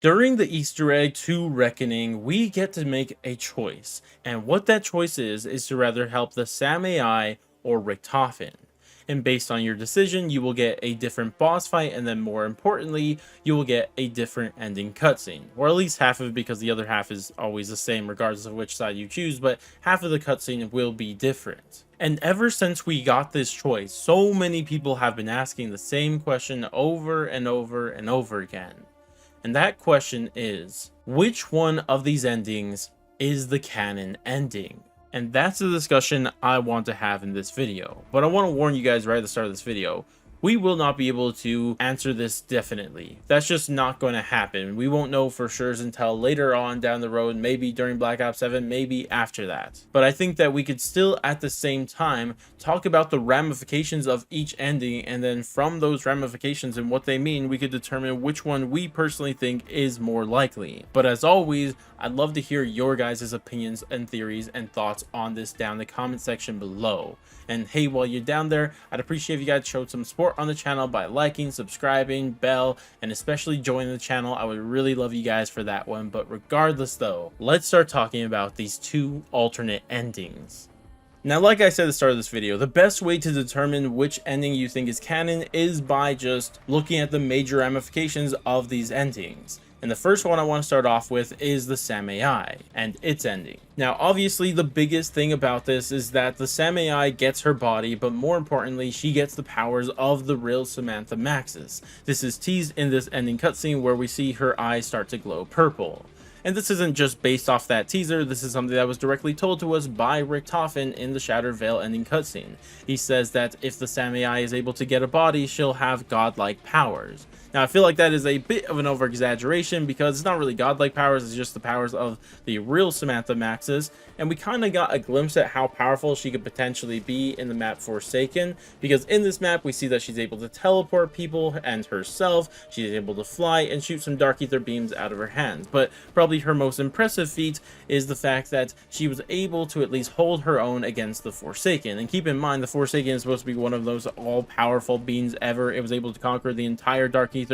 During the Easter egg to Reckoning, we get to make a choice, and what that choice is to rather help the Sam AI or Richtofen. And based on your decision, you will get a different boss fight, and then more importantly, you will get a different ending cutscene. Or at least half of it, because the other half is always the same regardless of which side you choose, but half of the cutscene will be different. And ever since we got this choice, so many people have been asking the same question over and over and over again. And that question is, which one of these endings is the canon ending? And that's the discussion I want to have in this video. But I want to warn you guys right at the start of this video, we will not be able to answer this definitely. That's just not going to happen. We won't know for sure until later on down the road, maybe during Black Ops 7, maybe after that. But I think that we could still at the same time talk about the ramifications of each ending, and then from those ramifications and what they mean, we could determine which one we personally think is more likely. But as always, I'd love to hear your guys' opinions and theories and thoughts on this down in the comment section below. And hey, while you're down there, I'd appreciate if you guys showed some support on the channel by liking, subscribing, bell, and especially joining the channel. I would really love you guys for that one. But regardless though, let's start talking about these two alternate endings. Now, like I said at the start of this video, the best way to determine which ending you think is canon is by just looking at the major ramifications of these endings. And the first one I want to start off with is the Sam AI and its ending. Now, obviously, the biggest thing about this is that the Sam AI gets her body, but more importantly, she gets the powers of the real Samantha Maxis. This is teased in this ending cutscene where we see her eyes start to glow purple. And this isn't just based off that teaser, this is something that was directly told to us by Richtofen in the Shattered Veil ending cutscene. He says that if the Sam AI is able to get a body, she'll have godlike powers. Now, I feel like that is a bit of an over-exaggeration because it's not really godlike powers, it's just the powers of the real Samantha Maxis. And we kind of got a glimpse at how powerful she could potentially be in the map Forsaken, because in this map we see that she's able to teleport people and herself, she's able to fly and shoot some Dark Ether beams out of her hands. But probably her most impressive feat is the fact that she was able to at least hold her own against the Forsaken. And keep in mind, the Forsaken is supposed to be one of those all-powerful beings ever. It was able to conquer the entire Dark Ether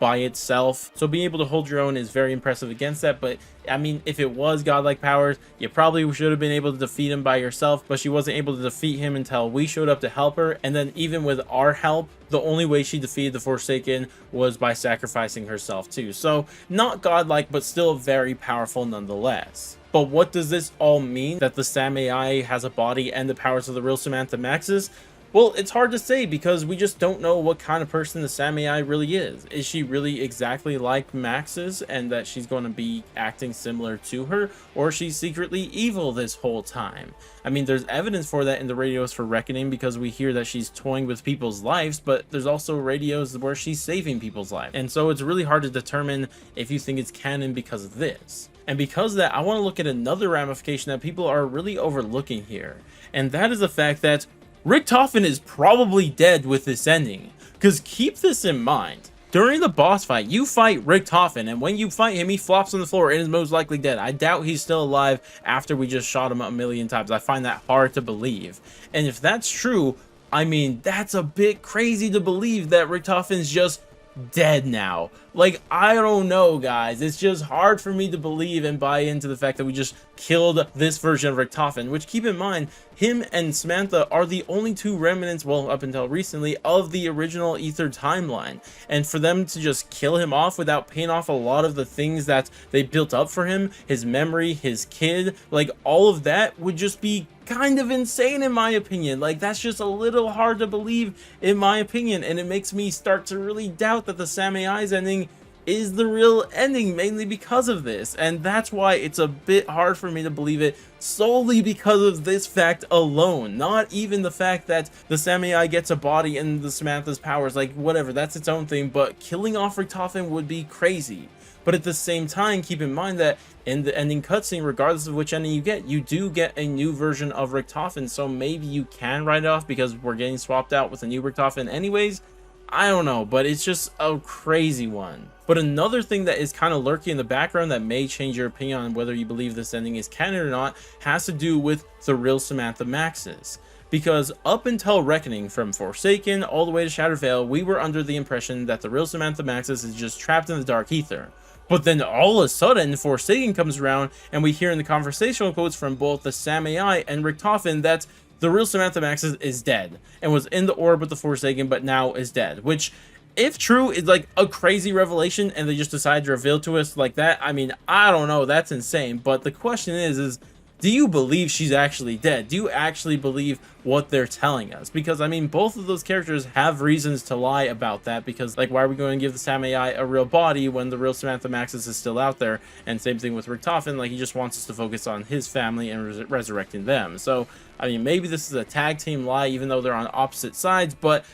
by itself, so being able to hold your own is very impressive against that. But I mean, if it was godlike powers, you probably should have been able to defeat him by yourself, but she wasn't able to defeat him until we showed up to help her. And then even with our help, the only way she defeated the Forsaken was by sacrificing herself too. So not godlike, but still very powerful nonetheless. But what does this all mean, that the Sam AI has a body and the powers of the real Samantha Maxis? Well, it's hard to say because we just don't know what kind of person the Sam AI really is. Is she really exactly like Maxis and that she's going to be acting similar to her? Or is she secretly evil this whole time? I mean, there's evidence for that in the radios for Reckoning because we hear that she's toying with people's lives, but there's also radios where she's saving people's lives. And so it's really hard to determine if you think it's canon because of this. And because of that, I want to look at another ramification that people are really overlooking here. And that is the fact that Richtofen is probably dead with this ending, because keep this in mind. During the boss fight, you fight Richtofen, and when you fight him, he flops on the floor and is most likely dead. I doubt he's still alive after we just shot him a million times. I find that hard to believe. And if that's true, I mean, that's a bit crazy to believe that Richtofen's just dead now. Like, I don't know, guys. It's just hard for me to believe and buy into the fact that we just killed this version of Richtofen, which, keep in mind, him and Samantha are the only two remnants, well, up until recently, of the original Ether timeline. And for them to just kill him off without paying off a lot of the things that they built up for him, his memory, his kid, like, all of that would just be kind of insane in my opinion. Like, that's just a little hard to believe in my opinion, and it makes me start to really doubt that the Sam AI's ending is the real ending, mainly because of this. And that's why it's a bit hard for me to believe it, solely because of this fact alone. Not even the fact that the Sam AI gets a body and the Samantha's powers, like, whatever, that's its own thing, but killing off Richtofen would be crazy. But at the same time, keep in mind that in the ending cutscene, regardless of which ending you do get a new version of Richtofen, so maybe you can write it off because we're getting swapped out with a new Richtofen anyways. I don't know, but it's just a crazy one. But another thing that is kind of lurking in the background that may change your opinion on whether you believe this ending is canon or not has to do with the real Samantha Maxis. Because up until Reckoning, from Forsaken all the way to Shattered Veil, we were under the impression that the real Samantha Maxis is just trapped in the Dark Ether. But then all of a sudden, Forsaken comes around, and we hear in the conversational quotes from both the Sam AI and Richtofen that the real Samantha Max is dead and was in the orb with the Forsaken, but now is dead. Which, if true, is like a crazy revelation, and they just decided to reveal to us like that. I mean, I don't know. That's insane. But the question is do you believe she's actually dead? Do you actually believe what they're telling us? Because, I mean, both of those characters have reasons to lie about that, because, like, why are we going to give the Sam AI a real body when the real Samantha Maxis is still out there? And same thing with Richtofen, like, he just wants us to focus on his family and resurrecting them. So, I mean, maybe this is a tag team lie, even though they're on opposite sides, but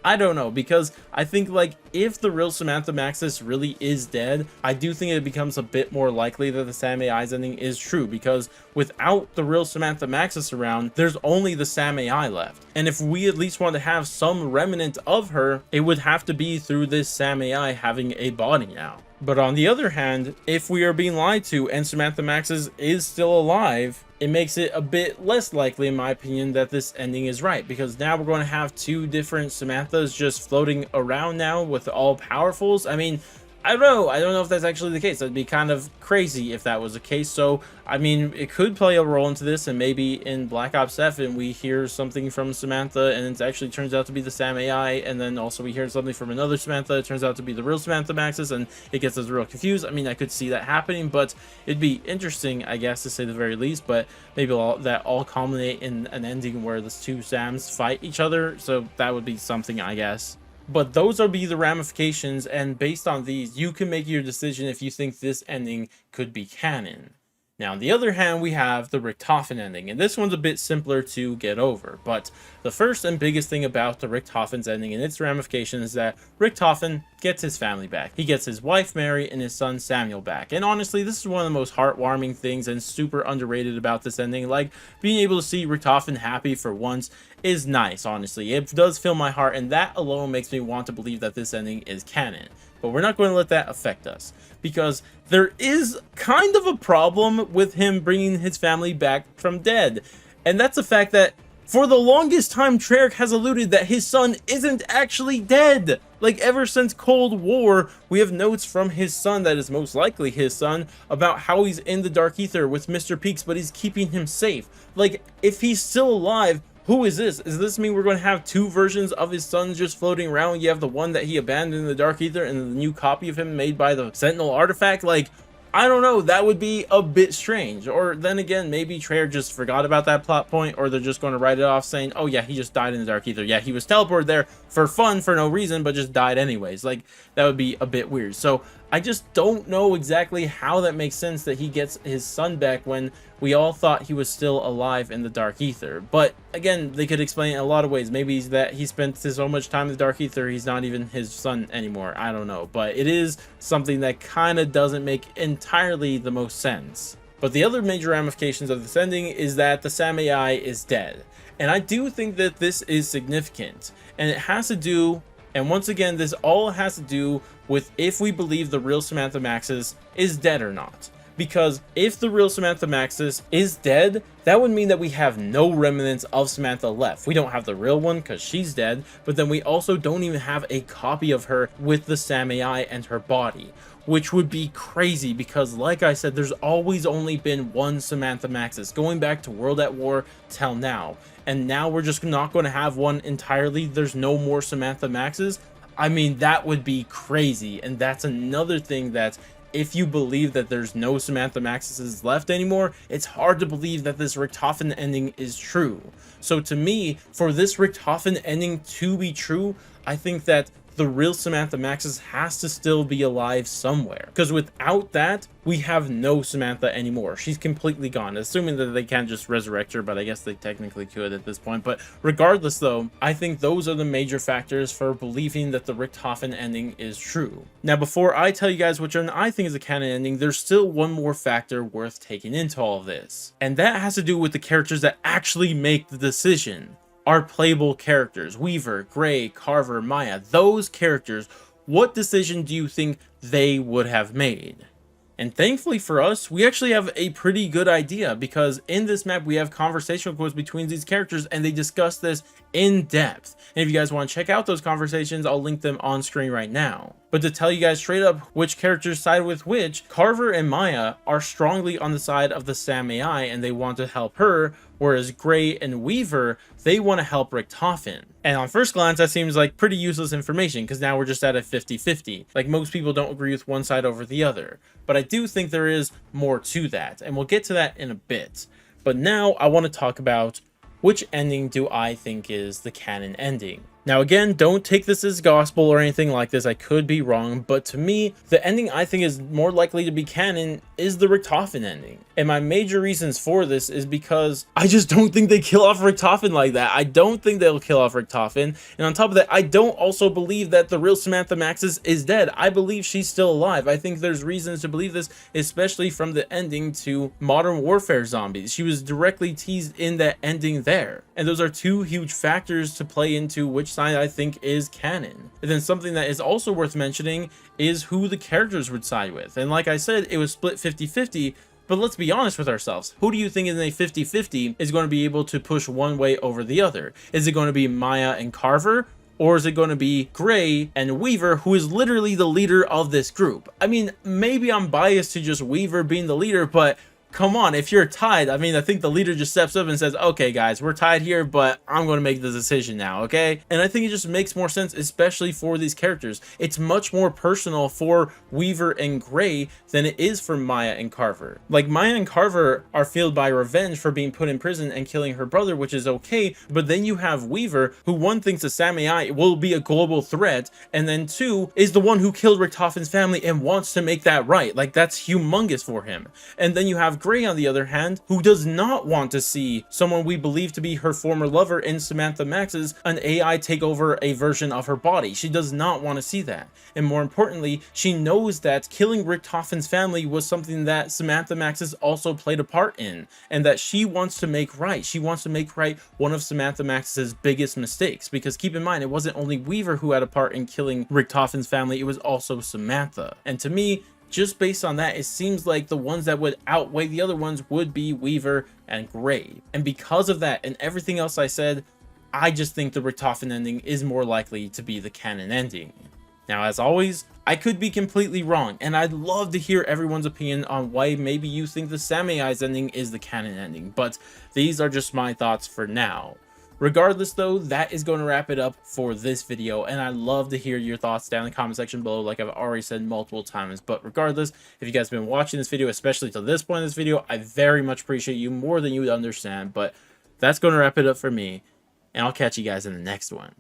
I don't know, because I think, like, if the real Samantha Maxis really is dead, I do think it becomes a bit more likely that the Sam AI's ending is true, because without the real Samantha Maxis around, there's only the Sam AI left. And if we at least want to have some remnant of her, it would have to be through this Sam AI having a body now. But on the other hand, if we are being lied to and Samantha Maxis is still alive, it makes it a bit less likely, in my opinion, that this ending is right, because now we're going to have two different Samanthas just floating around now with all powerfuls. I mean, I don't know if that's actually the case. That'd be kind of crazy if that was the case. So, I mean, it could play a role into this, and maybe in Black Ops 7 we hear something from Samantha and it actually turns out to be the Sam AI, and then also we hear something from another Samantha, it turns out to be the real Samantha Maxis, and it gets us real confused. I mean, I could see that happening, but it'd be interesting, I guess, to say the very least. But maybe that all culminate in an ending where the two Sams fight each other, so that would be something, I guess. But those will be the ramifications, and based on these, you can make your decision if you think this ending could be canon. Now, on the other hand, we have the Richtofen ending, and this one's a bit simpler to get over. But the first and biggest thing about the Richtofen's ending and its ramifications is that Richtofen gets his family back. He gets his wife Mary and his son Samuel back. And honestly, this is one of the most heartwarming things and super underrated about this ending. Like, being able to see Richtofen happy for once is nice, honestly. It does fill my heart, and that alone makes me want to believe that this ending is canon. But we're not going to let that affect us, because there is kind of a problem with him bringing his family back from dead. And that's the fact that for the longest time, Treyarch has alluded that his son isn't actually dead. Like, ever since Cold War, we have notes from his son, that is most likely his son, about how he's in the Dark Ether with Mr. Peaks, but he's keeping him safe. Like, if he's still alive, who is this? Does this mean we're going to have two versions of his sons just floating around? You have the one that he abandoned in the Dark Ether and the new copy of him made by the Sentinel artifact? Like, I don't know, that would be a bit strange. Or then again, maybe Treyarch just forgot about that plot point, or they're just going to write it off saying, oh yeah, he just died in the Dark Ether. Yeah, he was teleported there for fun, for no reason, but just died anyways. Like, that would be a bit weird. So I just don't know exactly how that makes sense that he gets his son back when we all thought he was still alive in the Dark Ether. But again, they could explain it in a lot of ways. Maybe that he spent so much time in the Dark Ether, he's not even his son anymore. I don't know. But it is something that kind of doesn't make entirely the most sense. But the other major ramifications of this ending is that the Sam AI is dead. And I do think that this is significant. And it has to do, and once again, this all has to do with if we believe the real Samantha Maxis is dead or not. Because if the real Samantha Maxis is dead, that would mean that we have no remnants of Samantha left. We don't have the real one because she's dead, but then we also don't even have a copy of her with the Sam AI and her body, which would be crazy because, like I said, there's always only been one Samantha Maxis, going back to World at War till now. And now we're just not going to have one entirely. There's no more Samantha Maxis. I mean, that would be crazy. And that's another thing that, if you believe that there's no Samantha Maxis left anymore, it's hard to believe that this Richtofen ending is true. So to me, for this Richtofen ending to be true, I think that the real Samantha Maxis has to still be alive somewhere. Because without that, we have no Samantha anymore. She's completely gone. Assuming that they can't just resurrect her, but I guess they technically could at this point. But regardless though, I think those are the major factors for believing that the Richtofen ending is true. Now, before I tell you guys which one I think is a canon ending, there's still one more factor worth taking into all of this. And that has to do with the characters that actually make the decision. Our playable characters, Weaver, Gray, Carver, Maya, those characters, what decision do you think they would have made? And thankfully for us, we actually have a pretty good idea, because in this map we have conversational quotes between these characters and they discuss this in depth. And if you guys want to check out those conversations, I'll link them on screen right now. But to tell you guys straight up which characters side with which, Carver and Maya are strongly on the side of the Sam AI and they want to help her, whereas Gray and Weaver, they want to help Richtofen. And on first glance, that seems like pretty useless information because now we're just at a 50-50. Like, most people don't agree with one side over the other. But I do think there is more to that, and we'll get to that in a bit. But now I want to talk about which ending do I think is the canon ending. Now again, don't take this as gospel or anything like this, I could be wrong, but to me, the ending I think is more likely to be canon is the Richtofen ending. And my major reasons for this is because I just don't think they kill off Richtofen like that. I don't think they'll kill off Richtofen, and on top of that, I don't also believe that the real Samantha Maxis is dead. I believe she's still alive. I think there's reasons to believe this, especially from the ending to Modern Warfare Zombies. She was directly teased in that ending there. And those are two huge factors to play into which side I think is canon. And then something that is also worth mentioning is who the characters would side with. And like I said, it was split 50-50, but let's be honest with ourselves. Who do you think in a 50-50 is going to be able to push one way over the other? Is it going to be Maya and Carver? Or is it going to be Gray and Weaver, who is literally the leader of this group? I mean, maybe I'm biased to just Weaver being the leader, but come on, if you're tied, I mean, I think the leader just steps up and says, okay guys, we're tied here, but I'm going to make the decision now, okay? And I think it just makes more sense, especially for these characters. It's much more personal for Weaver and Gray than it is for Maya and Carver. Like, Maya and Carver are fueled by revenge for being put in prison and killing her brother, which is okay, but then you have Weaver, who one thinks the Sam AI will be a global threat, and then two, is the one who killed Richtofen's family and wants to make that right. Like, that's humongous for him. And then you have Gray, on the other hand, who does not want to see someone we believe to be her former lover in Samantha Max's an AI take over a version of her body. She does not want to see that. And more importantly, she knows that killing Richtofen's family was something that Samantha Max's also played a part in, and that she wants to make right. She wants to make right one of Samantha Max's biggest mistakes, because keep in mind, it wasn't only Weaver who had a part in killing Richtofen's family, it was also Samantha. And to me, just based on that, it seems like the ones that would outweigh the other ones would be Weaver and Gray. And because of that and everything else I said, I just think the Richtofen ending is more likely to be the canon ending. Now, as always, I could be completely wrong, and I'd love to hear everyone's opinion on why maybe you think the Sam AI's ending is the canon ending, but these are just my thoughts for now. Regardless though, that is going to wrap it up for this video, and I'd love to hear your thoughts down in the comment section below, like I've already said multiple times. But regardless, if you guys have been watching this video, especially to this point in this video, I very much appreciate you, more than you would understand. But that's going to wrap it up for me, and I'll catch you guys in the next one.